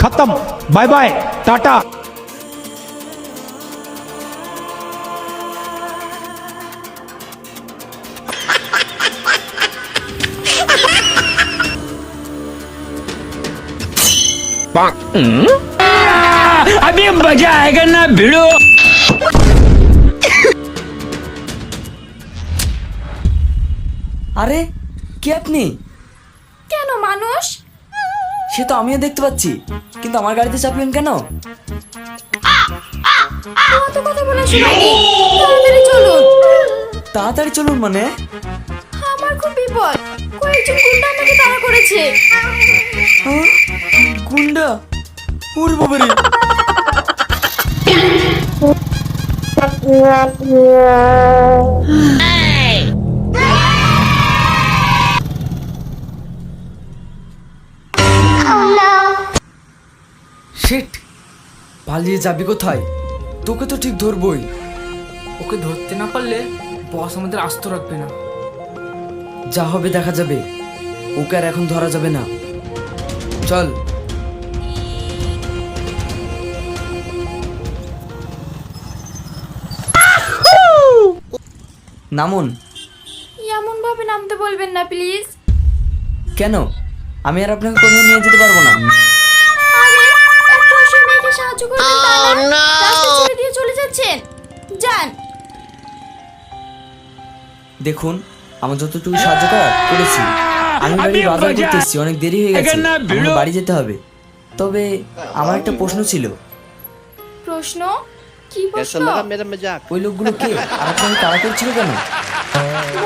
खत्म, bye bye, Tata. अभी मजा आएगा ना भिड़ो। আরে কে আপনি? কেন মানুষ? সে তো আমিও দেখতে পাচ্ছি, কিন্তু আমার গাড়িতে চাপলেন কেন? কত কথা বলে শোনায়নি, তাড়াতাড়ি চলুন। তাড়াতাড়ি চলুন মানে? আমার খুব বিপদ, কয়েকজন গুন্ডা আমাকে তাড়া করেছে। হ্যাঁ? গুন্ডা? ওরে বাবারে! শিট, পালিয়ে যাবি কোথায়? তোকে তো ঠিক ধরবই। ওকে ধরতে না পারলে বস আমাদের আস্ত রাখবে না। যা হবে দেখা যাবে, ওকে আর এখন ধরা যাবে না। চল। নামুন। এমন ভাবে নামতে বলবেন না প্লিজ। কেন? আমি আর আপনাকে কোথাও নিয়ে যেতে পারবো না। আরে একটু অসহায় মেয়েকে সাহায্য করবেন তা না, রাস্তা ছেড়ে দিয়ে চলে যাচ্ছেন। যান। দেখুন, আমার যতটুকু সাহায্য করার করেছি। আমি বাড়ি বাজার করতে এসেছি, অনেক দেরি হয়ে গেছে, আমার বাড়ি যেতে হবে। তবে আমার একটা প্রশ্ন ছিল। প্রশ্ন? কি कैसा প্রশ্ন? लगा मेरा मजाक? ওই লোকগুলো কে আর আপনাকে তাড়া করছিল কেন?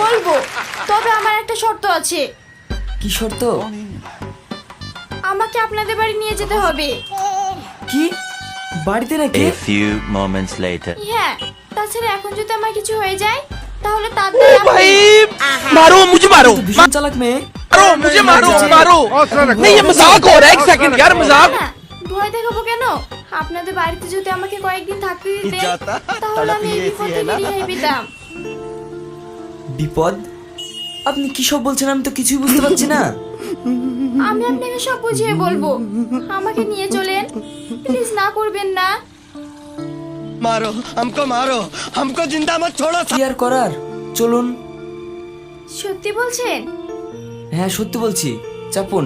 বলবো, তবে আমার একটা শর্ত আছে। কি শর্ত? আমাকে আপনাদের বাড়ি নিয়ে যেতে হবে। কি বাড়িতে নাকি? A few moments later. হ্যাঁ, তাছাড়া এখন যদি আমার কিছু হয়ে যায় তাহলে তার দায় আমি। मारो मुझे मारो ভীষণ চালাক মেয়ে। मारो मुझे मारो मारो नहीं ये मजाक हो रहा है एक सेकंड यार मजाक না, ভয় দেখাবো কেন? আপনাদের বাড়িতে যদি আমাকে কয়েকদিন থাকতে দিতেন তাহলে আমি এই বিপদ থেকে রেহাই পেতাম। বিপদ? আপনি কি সব বলছেন? আমি তো কিছুই বুঝতে পারছি না। আমি আপনাকে সব বুঝিয়ে বলবো, আমাকে নিয়ে চলেন প্লিজ, না করবেন না। मारो हमको जिंदा मत छोड़ो কি আর করার, চলুন। সত্যি বলছেন? হ্যাঁ সত্যি বলছি, চাপুন।